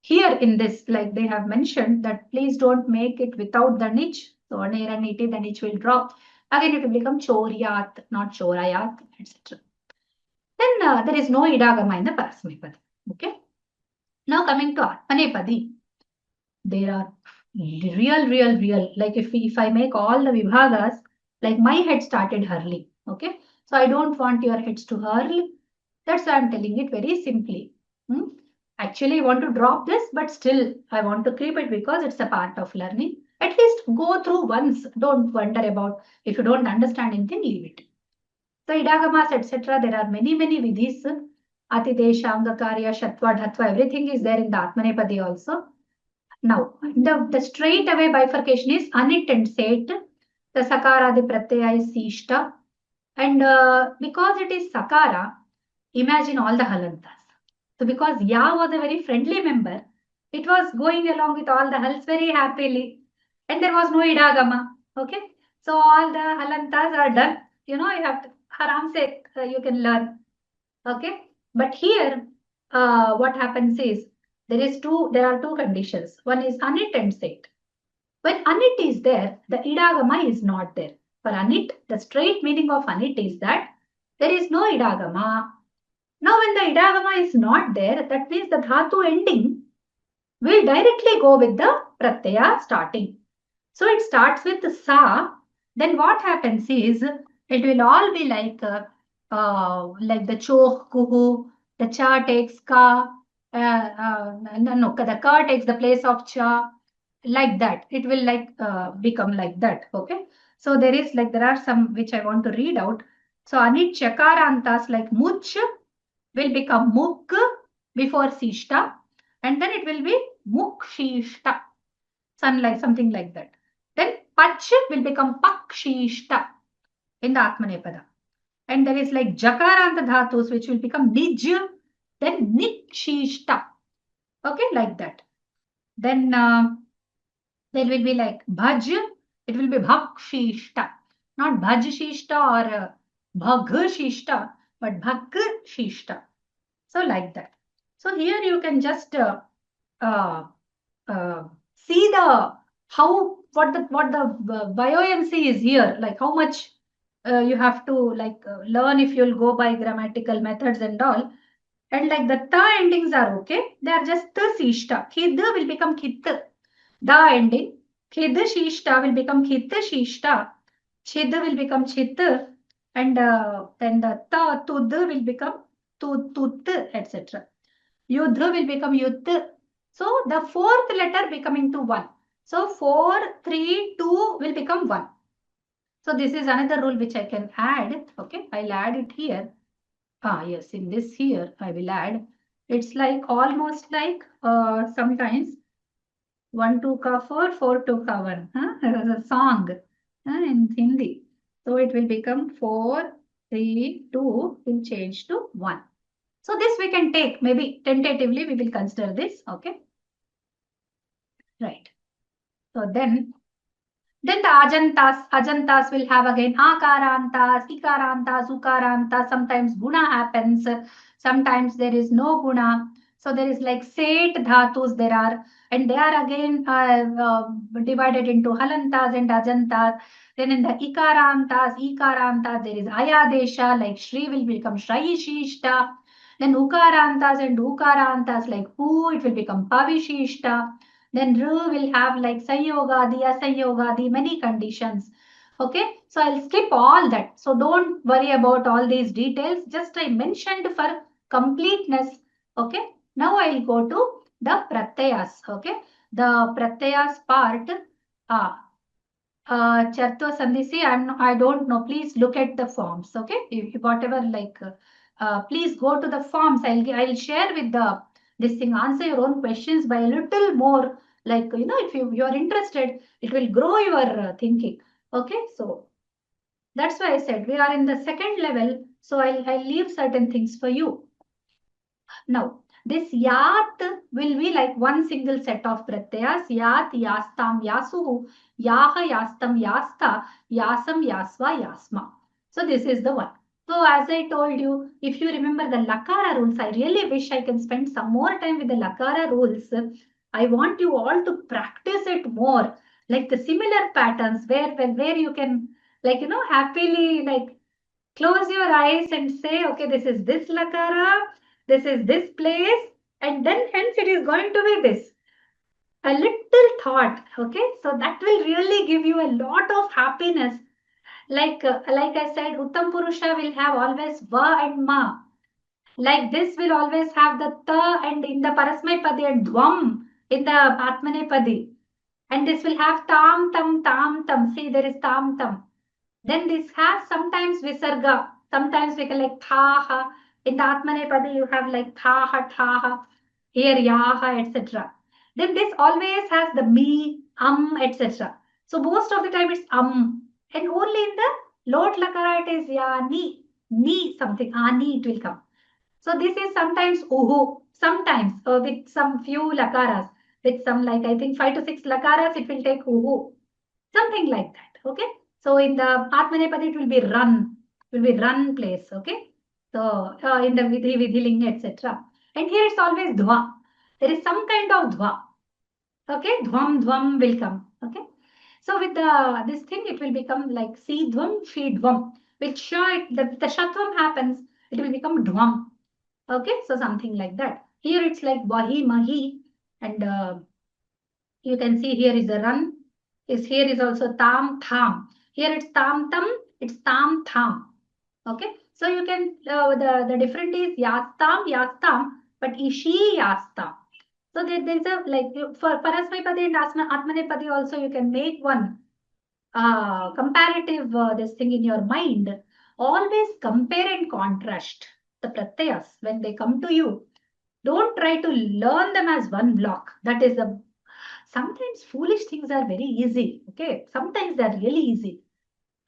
Here in this, like they have mentioned that please don't make it without the niche. So niti, the niche will drop. Again, it will become choryat, not chorayat, etc. Then there is no idagama in the parasmipadi. Okay. Now coming to atmanepadi, there are real. Like if I make all the vibhagas, like my head started hurling. Okay. So I don't want your heads to hurl. That's why I'm telling it very simply. Actually, I want to drop this, but still I want to keep it because it's a part of learning. At least go through once. Don't wonder about if you don't understand anything, leave it. So idagamas, etc. There are many vidhis. Atidesha, Angakarya, Shatva, Dhatva, everything is there in the Atmanepadi also. Now, the straight away bifurcation is anit and set. The Sakaradi Pratyaya is Sishta. And because it is Sakara, imagine all the halantas. So because Ya was a very friendly member, it was going along with all the hals very happily. And there was no idagama. Okay. So all the halantas are done. You know, you have to, haram se, you can learn. Okay. But here, what happens is, there are two conditions. One is anit and set. When anit is there, the idagama is not there. For anit, the straight meaning of anit is that there is no idagama. Now, when the idagama is not there, that means the dhatu ending will directly go with the pratyaya starting. So it starts with the sa. Then what happens is it will all be like the choh, kuhu, the cha takes ka, the ka takes the place of cha, like that. It will like become like that. Okay. So there are some which I want to read out. So anit chakarantas like much will become muk before sishta, and then it will be mukshishta, something like that. Then pach will become pakshishta in the Atmanepada. And there is like jakaranta dhatus which will become nij, then nikshishta. Okay, like that. Then there will be like bhaj, it will be bhakshishta. Not bhajshishta or bhaghshishta, but bhakshishta. So like that. So here you can just see what the buoyancy is here, like how much you have to learn if you'll go by grammatical methods and all. And like the ta endings are okay. They are just the sishta. Khid will become khit. Da ending. Khid shishta will become khit shishta. Chid will become chit. And then the ta tud will become tut, etc. Yudh will become yudh. So the fourth letter becoming to 1. So 4, 3, 2 will become 1. So this is another rule which I can add. Okay, I'll add it here. Yes, in this here I will add. It's like almost like sometimes 1 2 ka 4, 4 2 ka 1. It was a song in Hindi. So it will become 4, 3, 2 will change to 1. So this we can take, maybe tentatively we will consider this. Okay. Right. So then the ajantas will have again akarantas, ikarantas, ukarantas. Sometimes guna happens. Sometimes there is no guna. So there is like set dhatus there are, and they are again divided into halantas and ajantas. Then in the ikarantas, there is ayadesha, like Shri will become Shrayishishta. Then ukarantas and ukarantas, like pu, it will become Pavishishta. Then Ru will have like Sanyogadi, Asanyogadi, many conditions. Okay, so I'll skip all that. So don't worry about all these details. Just I mentioned for completeness. Okay, now I'll go to the pratyayas. Okay, the pratyayas part. Chartva Sandhisi, I don't know. Please look at the forms. Okay, if whatever like, please go to the forms. I'll share with the this thing. Answer your own questions by a little more. Like if you are interested, it will grow your thinking. Okay, so that's why I said we are in the second level. So I'll leave certain things for you. Now, this yat will be like one single set of pratyayas. Yat, yastam, yasuhu, yaha, yastam, yasta, yasam, yasva, yasma. So this is the one. So as I told you, if you remember the lakara rules, I really wish I can spend some more time with the lakara rules. I want you all to practice it more, like the similar patterns where you can happily like close your eyes and say, okay, this is this lakara, this is this place, and then hence it is going to be this. A little thought, okay? So that will really give you a lot of happiness. Like I said, Uttam Purusha will have always va and ma. Like this will always have the ta and in the Parasmaipadi and dvam in the Atmanepadi. And this will have tam, tam, tam, tam. See, there is tam, tam. Then this has sometimes visarga. Sometimes we can like thaha. In the Atmanepadi, you have like thaha, thaha. Here yaha, etc. Then this always has the me, etc. So most of the time it's and only in the lot lakara it is ya, ni something, ani it will come. So this is sometimes uhu, sometimes with some few lakaras, with some like I think 5 to 6 lakaras, it will take uhu, something like that. Okay. So in the Atmanepadi, it will be run place. Okay. So in the vidhi, vidhiling, etc. And here it's always dhva. There is some kind of dhva. Okay, dhvam will come. Okay. So with this thing, it will become like si dhvam, she dhvam. Which sure the shatvam happens, it will become dhvam. Okay, so something like that. Here it's like vahi, mahi, and you can see here is a run. Here is also tam, tham. Here it's tam, tam. It's tam, tham. Okay, so you can the different is yastam, yastam, but ishi yastam. So there's a like for Parasmaipadi and Atmanepadi also you can make one comparative this thing in your mind. Always compare and contrast the pratyayas when they come to you. Don't try to learn them as one block. That is the sometimes foolish things are very easy. Okay, sometimes they're really easy.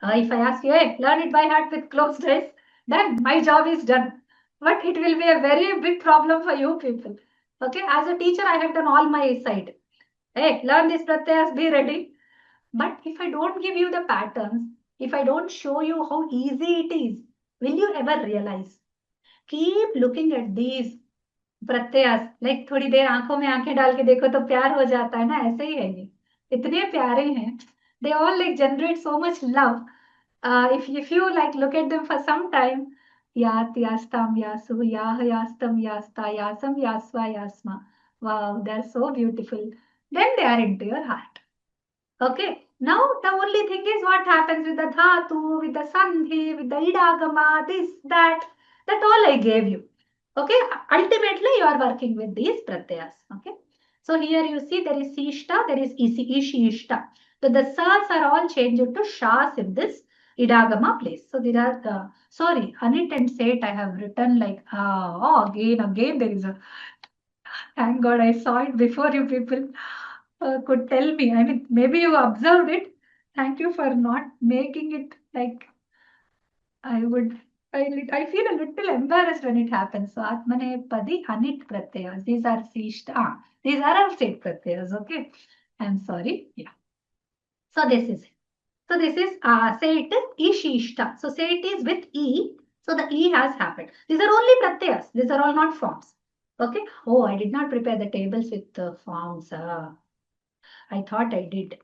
If I ask you, hey, learn it by heart with closed eyes, then my job is done. But it will be a very big problem for you people. Okay, as a teacher, I have done all my side. Hey, learn this pratyayas, be ready. But if I don't give you the patterns, if I don't show you how easy it is, will you ever realize? Keep looking at these pratyayas. Like थोड़ी देर आंखों में आंखें डाल के देखो तो प्यार हो जाता है ना, ऐसे ही है ये. इतने प्यारे हैं. They all like generate so much love. If you like look at them for some time, yat yastam yasu yah yastam yasta yasam yasva yasma. Wow, they're so beautiful. Then they are into your heart. Okay. Now the only thing is what happens with the dhatu, with the sandhi, with the idagama, this, that all I gave you. Okay, ultimately you are working with these pratyas. Okay, so here you see there is sishta, there is ishta. So the sas are all changed to shas in this idagama place. So there are sorry, Anit and Seth I have written like again there is a, thank God I saw it before you people could tell me. I mean, maybe you observed it. Thank you for not making it like I would. I feel a little embarrassed when it happens. So Atmane Padi Anit Pratyas. These are Sishta. These are our state Pratyas. Okay. I'm sorry. Yeah. So this is it. So this is say it is Ishishta. So say it is with E. So the E has happened. These are only Pratyas. These are all not forms. Okay. Oh, I did not prepare the tables with the forms. I thought I did.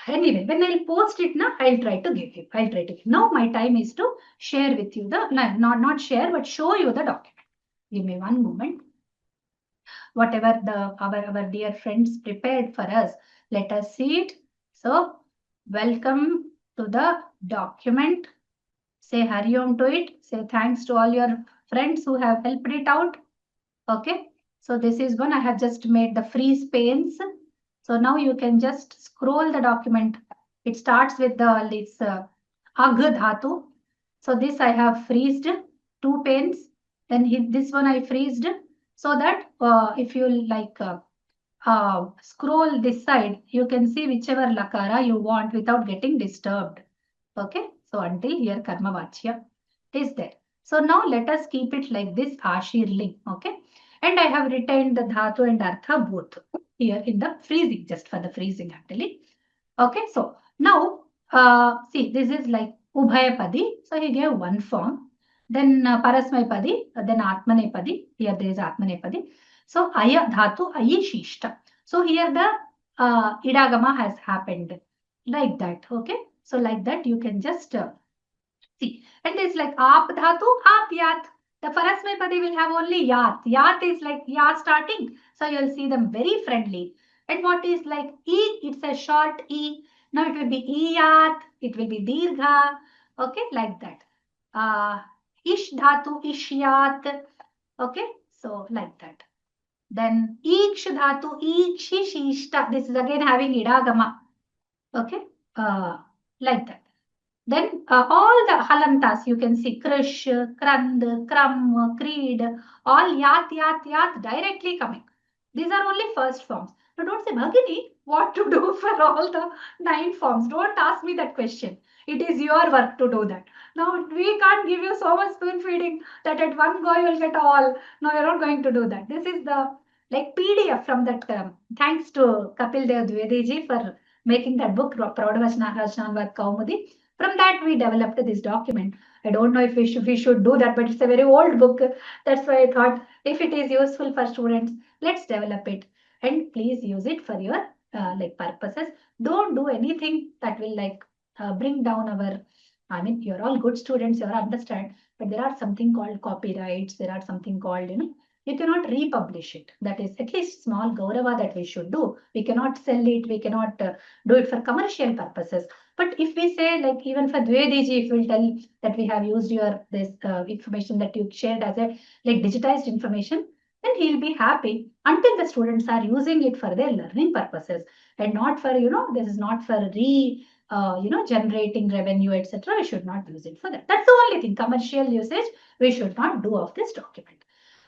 Anyway, when I'll post it now, I'll try to give you. I'll try to give. Now my time is to share with you the, not share, but show you the document. Give me one moment. Whatever our dear friends prepared for us, let us see it. So, welcome to the document. Say Hari Om to it. Say thanks to all your friends who have helped it out. Okay. So this is one I have just made the freeze panes. So now you can just scroll the document. It starts with this Ag Dhatu. So this I have freezed 2 panes. Then this one I freezed so that if you like scroll this side, you can see whichever lakara you want without getting disturbed. Okay. So until here Karma Vachya is there. So now let us keep it like this Ashirlin. Okay. And I have retained the Dhatu and Artha both here in the freezing, just for the freezing actually. Okay, so now see, this is like Ubhayapadi. So he gave one form. Then Parasmayapadi, then Atmanepadi. Here there is Atmanepadi. So Aya Dhatu, Ayi Shishta. So here the Idagama has happened like that. Okay, so like that you can just see. And it's like Aap Dhatu, Aap Yat. The Parasmayapadi will have only Yat. Yat is like Ya starting. So you'll see them very friendly. And what is like E? It's a short E. Now it will be Iyat. It will be Dirgha. Okay, like that. Ish Dhatu, Ishyat. Okay, so like that. Then Iksh Dhatu, Ikshishishta. This is again having Idagama. Okay, like that. Then all the halantas you can see krish, krand, kram, creed, all yat, yat, yat directly coming. These are only first forms. Now don't say, Bhagini, what to do for all the 9 forms? Don't ask me that question. It is your work to do that. Now we can't give you so much spoon feeding that at one go you will get all. No, you're not going to do that. This is the like PDF from that. Thanks to Kapil Dev Dwivedi ji for making that book, Praudhavachanavad Kaumudi. From that, we developed this document. I don't know if we should do that, but it's a very old book. That's why I thought if it is useful for students, let's develop it and please use it for your like purposes. Don't do anything that will like bring down our. I mean, you're all good students. You understand, but there are something called copyrights. There are something called you cannot republish it. That is at least small gaurava that we should do. We cannot sell it. We cannot do it for commercial purposes. But if we say like even for Dwivedi, if we'll tell that we have used your this information that you shared as a like digitized information, then he'll be happy until the students are using it for their learning purposes and not for this is not for generating revenue etc. We should not use it for that. That's the only thing. Commercial usage we should not do of this document.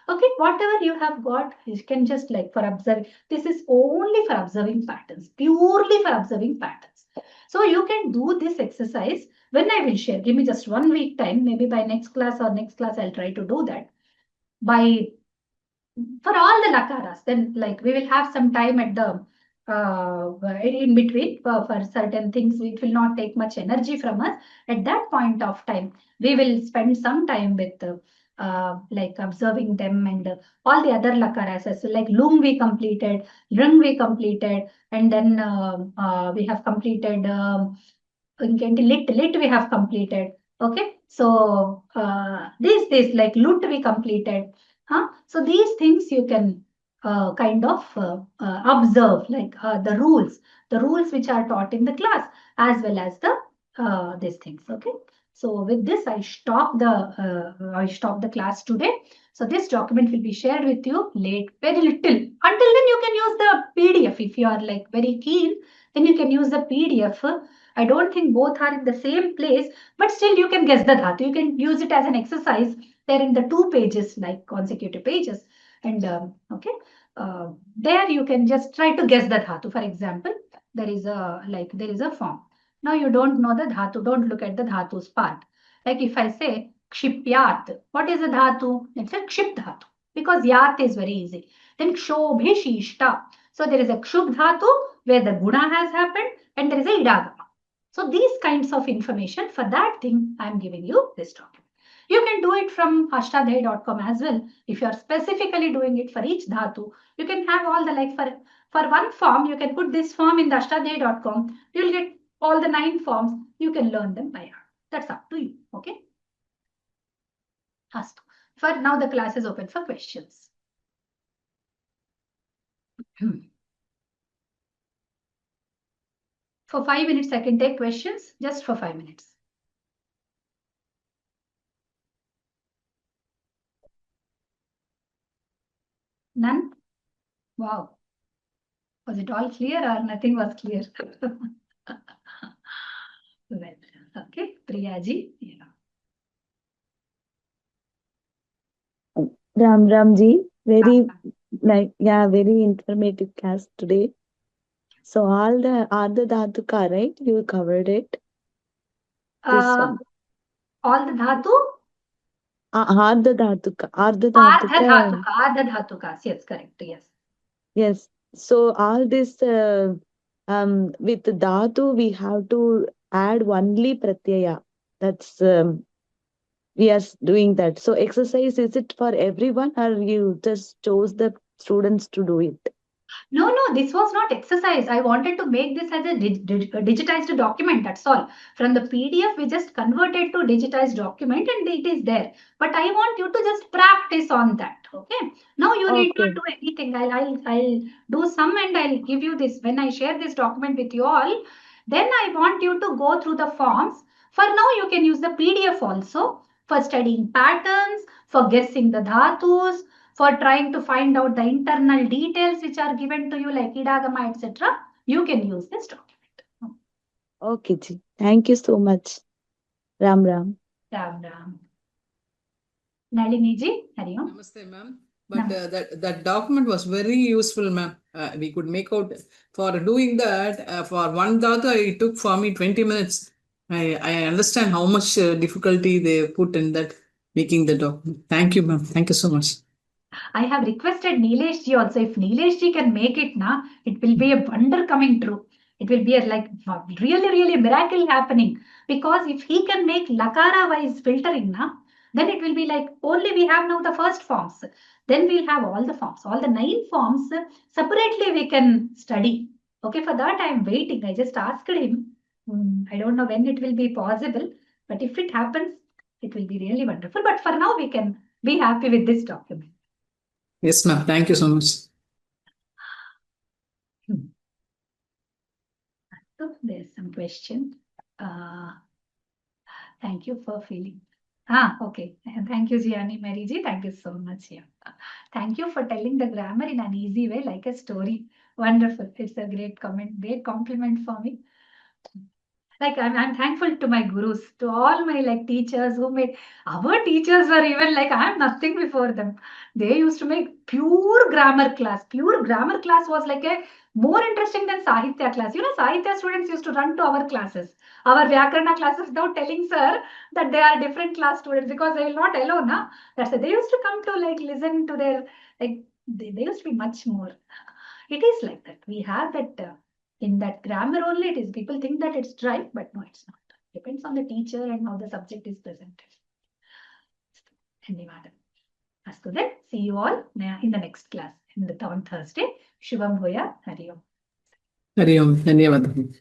Okay, whatever you have got, you can just like for observing. This is only for observing patterns, purely for observing patterns. So you can do this exercise when I will share. Give me just 1 week time. Maybe by next class or next class, I'll try to do that. For all the lakaras, then like we will have some time at the in between for certain things. It will not take much energy from us. At that point of time, we will spend some time with like observing them and all the other lakaras. So like lung we completed, rung we completed, and then we have completed lit we have completed. Okay, so this like lut we completed. So these things you can kind of observe like the rules which are taught in the class as well as the these things. Okay, So with this, I stop the class today. So this document will be shared with you late, very little. Until then, you can use the PDF. If you are like very keen, then you can use the PDF. I don't think both are in the same place, but still you can guess the dhatu. You can use it as an exercise. They're in the 2 pages, like consecutive pages. And okay, there you can just try to guess the dhatu. For example, there is a form. Now you don't know the dhatu. Don't look at the dhatu's part. Like if I say kshipyat, what is the dhatu? It's a kship dhatu because yat is very easy. Then kshobhishishta. So there is a kshub dhatu where the guna has happened and there is a idagama. So these kinds of information, for that thing, I am giving you this document. You can do it from ashtadhyayi.com as well. If you are specifically doing it for each dhatu, you can have all the for one form, you can put this form in the ashtadhyayi.com. You will get all the 9 forms. You can learn them by heart. That's up to you. Okay. Astu. For now, the class is open for questions. For 5 minutes, I can take questions just for 5 minutes. None? Wow. Was it all clear or nothing was clear? Well, okay. Priyaji. Yeah. Ram ji, very very informative class today. So all the dhatuka, right? You covered it. This one. All the dhatu? Ardha dhatuka. Ardha dhatukas. Yes, correct. Yes. Yes. So all this with dhatu, we have to add only pratyaya. That's we are doing that. So exercise, is it for everyone or you just chose the students to do it? No, this was not exercise. I wanted to make this as a digitized document. That's all. From the PDF, we just converted to digitized document and it is there. But I want you to just practice on that. Okay. Now you need not do anything. I'll do some and I'll give you this. When I share this document with you all, then I want you to go through the forms. For now, you can use the PDF also for studying patterns, for guessing the dhatus, for trying to find out the internal details which are given to you like idagama, etc. You can use this document. Okay, ji. Thank you so much. Ram Ram. Ram Ram. Nalini ji, Hariom. Namaste, ma'am. But that document was very useful, ma'am. We could make out for doing that. For one dhatu, it took for me 20 minutes. I understand how much difficulty they put in that making the document. Thank you, ma'am. Thank you so much. I have requested Nilesh ji also. If Nilesh ji can make it, it will be a wonder coming true. It will be a really miracle happening. Because if he can make lakara wise filtering, then it will be like only we have now the first forms. Then we'll have all the forms. All the 9 forms separately we can study. Okay, for that I am waiting. I just asked him. I don't know when it will be possible. But if it happens, it will be really wonderful. But for now, we can be happy with this document. Yes, ma'am. Thank you so much. So there's some question. Thank you for feeling. Okay. Thank you, Gianni Mary ji. Thank you so much. Yeah. Thank you for telling the grammar in an easy way, like a story. Wonderful. It's a great comment, great compliment for me. Like I'm thankful to my gurus, to all my like teachers who made our teachers were even like I'm nothing before them. They used to make pure grammar class. Pure grammar class was like a more interesting than Sahitya class. You know, Sahitya students used to run to our classes, our Vyakarna classes, without telling sir that they are different class students because they will not allow, na. That's why they used to come to like listen to their like they used to be much more. It is like that. We have that. In that grammar only it is. People think that it's dry, but no, it's not. Depends on the teacher and how the subject is presented. Dhanyawad. Astu then. See you all in the next class on Thursday. Shivam Bhoya. Hari Om. Hari Om. Dhanyawad.